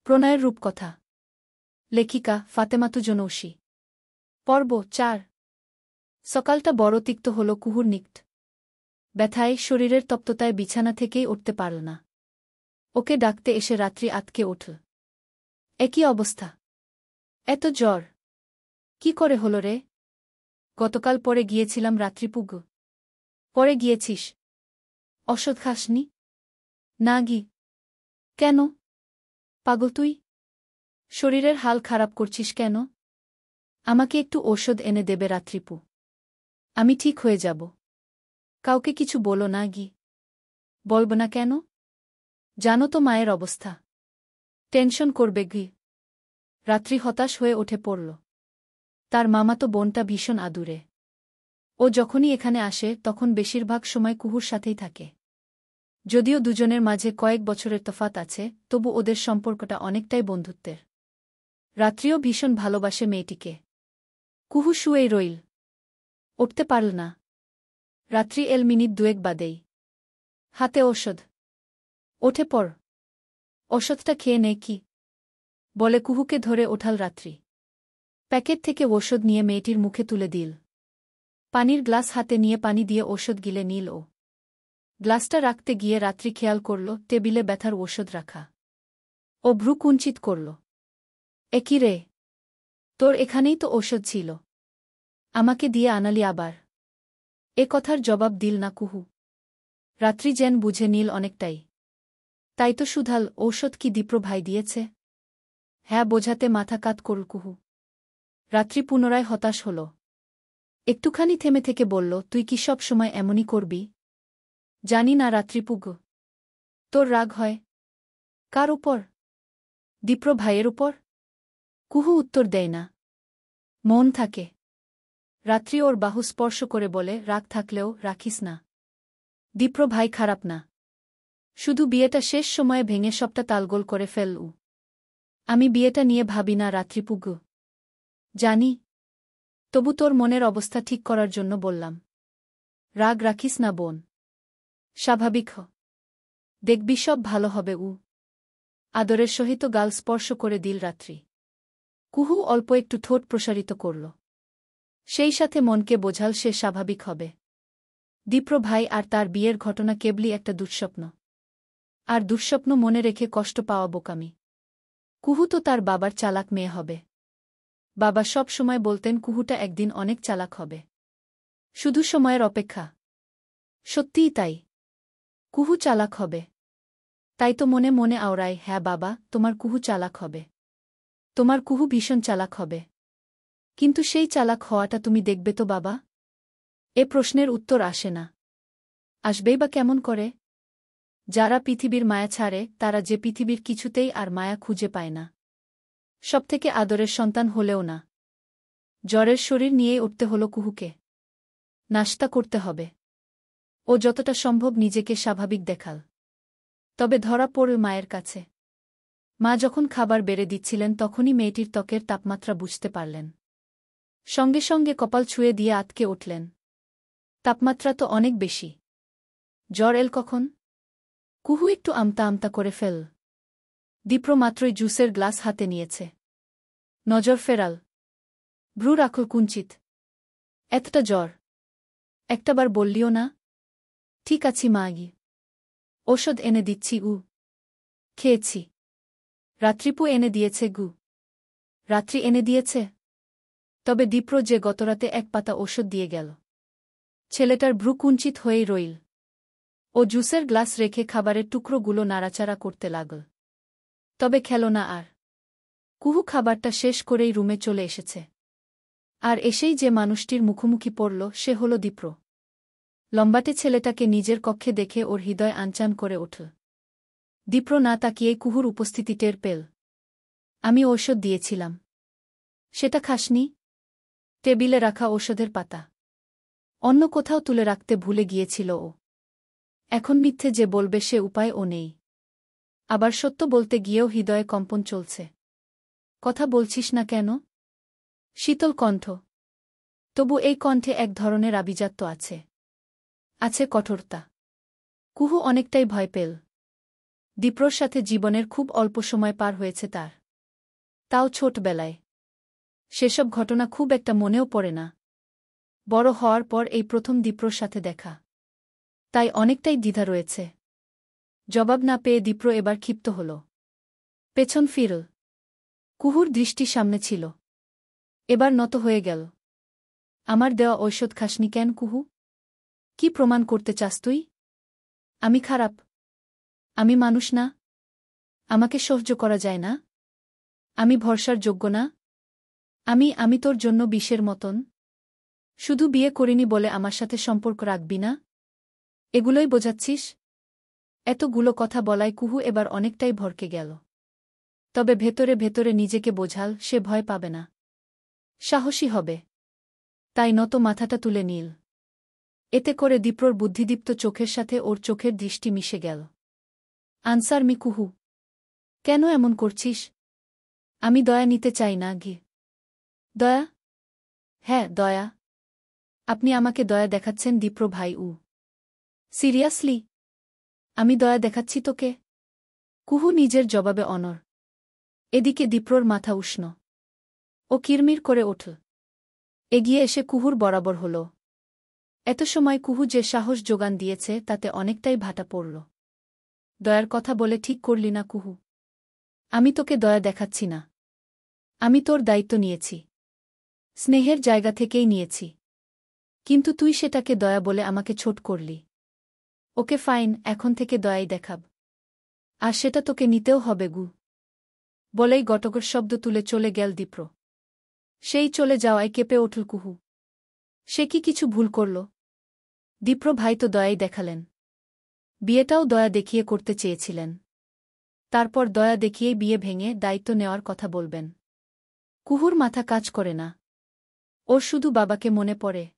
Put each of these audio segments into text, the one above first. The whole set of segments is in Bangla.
প্রণয়ের রূপকথা। লেখিকা ফাতেমাতু জনৌসি। পর্ব ৪। সকালটা বড় তিক্ত হল কুহুর নিকট। ব্যথায় শরীরের তপ্ততায় বিছানা থেকেই উঠতে পারল না। ওকে ডাকতে এসে রাত্রি আতকে উঠল। একই অবস্থা। এত জ্বর কি করে হল রে? গতকাল পরে গিয়েছিলাম রাত্রিপুগ। পরে গিয়েছিস? ওষুধ খাসনি? না গি। কেন? পাগল তুই? শরীরের হাল খারাপ করছিস কেন? আমাকে একটু ঔষধ এনে দেবে রাত্রিপু। আমি ঠিক হয়ে যাব। কাউকে কিছু বলো না গি। বলব না কেন? জানো তো মায়ের অবস্থা। টেনশন করবে গি। রাত্রি হতাশ হয়ে উঠে পড়ল। তার মামাতো বোনটা ভীষণ আদুরে। ও যখনই এখানে আসে তখন বেশিরভাগ সময় কুহুর সাথেই থাকে। যদিও দুজনের মাঝে কয়েক বছরের তফাত আছে, তবু ওদের সম্পর্কটা অনেকটাই বন্ধুত্বের। রাত্রিও ভীষণ ভালোবাসে মেয়েটিকে। কুহু শুয়েই রইল। উঠতে পারল না। রাত্রি এল মিনিট দুয়েক বাদেই। হাতে ঔষধ। ওঠে পড়। ঔষধটা খেয়ে নে কি, বলে কুহুকে ধরে ওঠাল রাত্রি। প্যাকেট থেকে ঔষধ নিয়ে মেয়েটির মুখে তুলে দিল। পানির গ্লাস হাতে নিয়ে পানি দিয়ে ঔষধ গিলে নিল ও। গ্লাসটা রাখতে গিয়ে রাত্রি খেয়াল করল টেবিলে ব্যথার ঔষধ রাখা। ও ভ্রু কুঞ্চিত করল। একি রে, তোর এখানেই তো ঔষধ ছিল, আমাকে দিয়ে আনালি আবার? এ কথার জবাব দিল না কুহু। রাত্রি যেন বুঝে নিল অনেকটাই। তাই তো শুধাল, ঔষধ কি দীপ্র ভাই দিয়েছে? হ্যাঁ বোঝাতে মাথা কাত করল কুহু। রাত্রি পুনরায় হতাশ হল। একটুখানি থেমে থেকে বলল, তুই কি সব সময় এমনই করবি? জানি না রাত্রিপুগ। তোর রাগ হয় কার উপর? দীপ্র ভাইয়ের উপর? কুহু উত্তর দেয় না, মৌন থাকে। রাত্রি ওর বাহু স্পর্শ করে বলে, রাগ থাকলেও রাখিস না। দীপ্র ভাই খারাপ না। শুধু বিয়েটা শেষ সময়ে ভেঙে সবটা তালগোল করে ফেলউ। আমি বিয়েটা নিয়ে ভাবি না রাত্রিপুগ। জানি, তবু তোর মনের অবস্থা ঠিক করার জন্য বললাম। রাগ রাখিস না বোন। স্বাভাবিক হ। দেখবি সব ভালো হবে উ। আদরের সহিত গাল স্পর্শ করে দিল রাত্রি। কুহু অল্প একটু ঠোঁট প্রসারিত করল। সেই সাথে মনকে বোঝাল সে স্বাভাবিক হবে। দীপ্র ভাই আর তার বিয়ের ঘটনা কেবলই একটা দুঃস্বপ্ন। আর দুঃস্বপ্ন মনে রেখে কষ্ট পাওয়া বোকামি। কুহু তো তার বাবার চালাক মেয়ে হবে। বাবা সব সময় বলতেন কুহুটা একদিন অনেক চালাক হবে। শুধু সময়ের অপেক্ষা। সত্যিই তাই। কুহু চালাক হবে। তাই তো মনে মনে আওড়ায়, হ্যাঁ বাবা, তোমার কুহু চালাক হবে। তোমার কুহু ভীষণ চালাক হবে। কিন্তু সেই চালাক হওয়াটা তুমি দেখবে তো বাবা? এ প্রশ্নের উত্তর আসে না। আসবেই বা কেমন করে? যারা পৃথিবীর মায়া ছাড়ে তারা যে পৃথিবীর কিছুতেই আর মায়া খুঁজে পায় না। সবথেকে আদরের সন্তান হলেও না। জ্বরের শরীর নিয়েই উঠতে হল কুহুকে। নাশতা করতে হবে। ও যতটা সম্ভব নিজেকে স্বাভাবিক দেখাল। তবে ধরা পড়ল মায়ের কাছে। মা যখন খাবার বেড়ে দিচ্ছিলেন তখনই মেয়েটির ত্বকের তাপমাত্রা বুঝতে পারলেন। সঙ্গে সঙ্গে কপাল ছুঁয়ে দিয়ে আতকে উঠলেন। তাপমাত্রা তো অনেক বেশি। জ্বর এল কখন? কুহু একটু আমতা আমতা করে ফেল। দীপ্র মাত্রই জুসের গ্লাস হাতে নিয়েছে। নজর ফেরাল। ভ্রু রাখল কুঞ্চিত। এতটা জ্বর একটাবার বললিও না? ঠিক আছি মা গি। ঔষধ এনে দিচ্ছি উ। খেয়েছি। রাত্রিপু এনে দিয়েছে গু। রাত্রি এনে দিয়েছে? তবে দীপ্র যে গতরাতে এক পাতা ঔষধ দিয়ে গেল। ছেলেটার ভ্রু কুঞ্চিত হয়েই রইল। ও জুসের গ্লাস রেখে খাবারের টুকরোগুলো নাড়াচাড়া করতে লাগল। তবে খেল না আর। কুহু খাবারটা শেষ করেই রুমে চলে এসেছে। আর এসেই যে মানুষটির মুখোমুখি পড়ল সে হল দীপ্র। লম্বাটে ছেলেটাকে নিজের কক্ষে দেখে ওর হৃদয় আনচান করে উঠল। দীপ্র না তাকিয়েই কুহুর উপস্থিতি টের পেল। আমি ঔষধ দিয়েছিলাম। সেটা খাসনি? টেবিলে রাখা ঔষধের পাতা অন্য কোথাও তুলে রাখতে ভুলে গিয়েছিল ও। এখন মিথ্যে যে বলবে সে উপায় ও নেই। আবার সত্য বলতে গিয়েও হৃদয়ে কম্পন চলছে। কথা বলছিস না কেন? শীতল কণ্ঠ। তবু এই কণ্ঠে এক ধরনের আভিজাত্য আছে। আছে কঠোরতা। কুহু অনেকটাই ভয় পেল। দীপ্রর সাথে জীবনের খুব অল্প সময় পার হয়েছে তার। তাও ছোটবেলায়। সেসব ঘটনা খুব একটা মনেও পড়ে না। বড় হওয়ার পর এই প্রথম দীপ্রর সাথে দেখা। তাই অনেকটাই দ্বিধা রয়েছে। জবাব না পেয়ে দীপ্র এবার ক্ষিপ্ত হল। পেছন ফিরল। কুহুর দৃষ্টি সামনে ছিল। এবার নত হয়ে গেল। আমার দেওয়া ঔষধ খাসনি কেন কুহু? কি প্রমাণ করতে চাস তুই? আমি খারাপ? আমি মানুষ না? আমাকে সহ্য করা যায় না? আমি ভরসার যোগ্য না? আমি তোর জন্য বিষের মতন? শুধু বিয়ে করিনি বলে আমার সাথে সম্পর্ক রাখবি না? এগুলোই বোঝাচ্ছিস? এতগুলো কথা বলায় কুহু এবার অনেকটাই ভরকে গেল। তবে ভেতরে ভেতরে নিজেকে বোঝাল সে ভয় পাবে না। সাহসী হবে। তাই নত মাথাটা তুলে নিল। এতে করে দীপ্রর বুদ্ধিদীপ্ত চোখের সাথে ওর চোখের দৃষ্টি মিশে গেল। আনসার মি কুহু। কেন এমন করছিস? আমি দয়া নিতে চাই না গি। দয়া? হ্যাঁ, দয়া। আপনি আমাকে দয়া দেখাচ্ছেন দীপ্র ভাই উ। সিরিয়াসলি? আমি দয়া দেখাচ্ছি তোকে? কুহু নিজের জবাবে অনর। এদিকে দীপ্রর মাথা উষ্ণ। ও কিরমির করে ওঠল। এগিয়ে এসে কুহুর বরাবর হল। এত সময় কুহু যে সাহস যোগান দিয়েছে তাতে অনেকটাই ভাটা পড়ল। দয়ার কথা বলে ঠিক করলি না কুহু? আমি তোকে দয়া দেখাচ্ছি না। আমি তোর দায়িত্ব নিয়েছি। স্নেহের জায়গা থেকেই নিয়েছি। কিন্তু তুই সেটাকে দয়া বলে আমাকে ছোট করলি। ওকে ফাইন, এখন থেকে দয়াই দেখাব। আর সেটা তোকে নিতেও হবে গু। বলেই গটগট শব্দ তুলে চলে গেল দীপ্র। সেই চলে যাওয়ায় কেঁপে উঠল কুহু। সে কি কিছু ভুল করল? দীপ্র ভাই তো দয়াই দেখালেন। বিয়েটাও দয়া দেখিয়ে করতে চেয়েছিলেন। তারপর দয়া দেখিয়েই বিয়ে ভেঙে দায়িত্ব নেওয়ার কথা বলবেন। কুহুর মাথা কাজ করে না। ওর শুধু বাবাকে মনে পড়ে।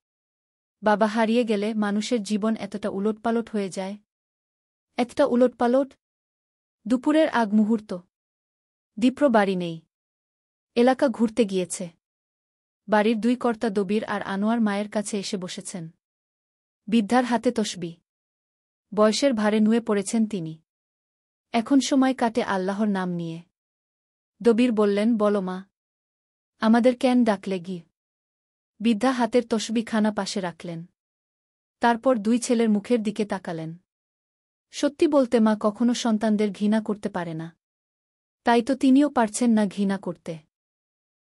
বাবা হারিয়ে গেলে মানুষের জীবন এতটা উলটপালট হয়ে যায়। এতটা উলটপালট? দুপুরের আগ মুহূর্ত। দীপ্র বাড়ি নেই। এলাকা ঘুরতে গিয়েছে। বাড়ির দুই কর্তা দবির আর আনোয়ার মায়ের কাছে এসে বসেছেন। বৃদ্ধার হাতে তসবি। বয়সের ভারে নুয়ে পড়েছেন তিনি। এখন সময় কাটে আল্লাহর নাম নিয়ে। দবির বললেন, বলো মা, আমাদের কেন ডাকলে গি? বৃদ্ধা হাতের তসবিখানা পাশে রাখলেন। তারপর দুই ছেলের মুখের দিকে তাকালেন। সত্যি বলতে মা কখনো সন্তানদের ঘৃণা করতে পারে না। তাই তো তিনিও পারছেন না ঘৃণা করতে।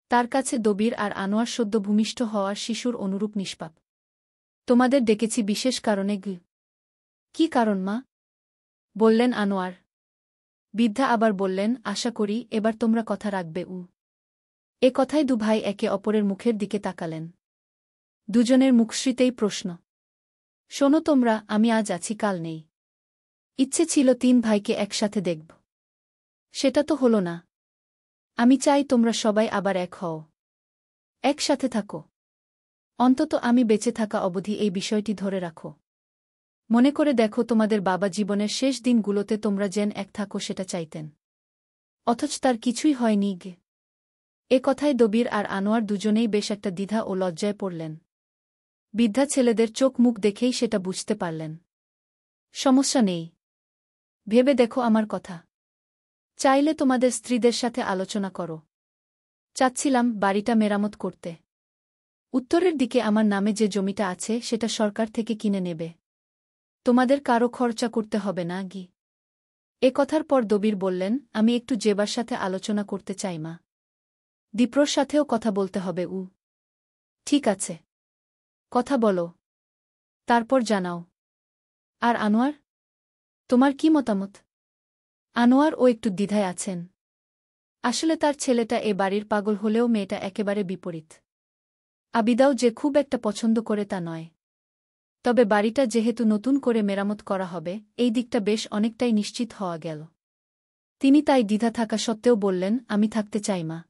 তার কাছে দবির আর আনোয়ার সদ্য ভূমিষ্ঠ হওয়ার শিশুর অনুরূপ নিষ্পাপ। তোমাদের ডেকেছি বিশেষ কারণে গি। কি কারণ মা? বললেন আনোয়ার। বৃদ্ধা আবার বললেন, আশা করি এবার তোমরা কথা রাখবে উ। এ কথায় দু ভাই একে অপরের মুখের দিকে তাকালেন। দুজনের মুখশ্রীতেই প্রশ্ন। শোনো তোমরা, আমি আজ আছি কাল নেই। ইচ্ছে ছিল তিন ভাইকে একসাথে দেখব। সেটা তো হলো না। আমি চাই তোমরা সবাই আবার এক হও। একসাথে থাকো। অন্তত আমি বেঁচে থাকা অবধি এই বিষয়টি ধরে রাখো। মনে করে দেখো তোমাদের বাবা জীবনের শেষ দিনগুলোতে তোমরা যেন এক থাকো সেটা চাইতেন। অথচ তার কিছুই হয়নি গে। এ কথায় দবির আর আনোয়ার দুজনেই বেশ একটা দ্বিধা ও লজ্জায় পড়লেন। বৃদ্ধা ছেলেদের চোখ মুখ দেখেই সেটা বুঝতে পারলেন। সমস্যা নেই। ভেবে দেখো আমার কথা। চাইলে তোমাদের স্ত্রীদের সাথে আলোচনা করো। চাচ্ছিলাম বাড়িটা মেরামত করতে। উত্তরের দিকে আমার নামে যে জমিটা আছে সেটা সরকার থেকে কিনে নেবে। তোমাদের কারো খরচা করতে হবে না গি। এ কথার পর দবির বললেন, আমি একটু জেবার সাথে আলোচনা করতে চাই মা। দীপ্রর সাথেও কথা বলতে হবে উ। ঠিক আছে। কথা বলো। তারপর জানাও। আর আনোয়ার? তোমার কি মতামত? আনোয়ার ও একটু দ্বিধায় আছেন। আসলে তার ছেলেটা এ বাড়ির পাগল হলেও মেয়েটা একেবারে বিপরীত। আবিদাও যে খুব একটা পছন্দ করে তা নয়। তবে বাড়িটা যেহেতু নতুন করে মেরামত করা হবে, এই দিকটা বেশ অনেকটাই নিশ্চিত হওয়া গেল। তিনি তাই দ্বিধা থাকা সত্ত্বেও বললেন, আমি থাকতে চাই মা।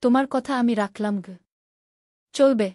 তোমার কথা আমি রাখলাম গ। চলবে।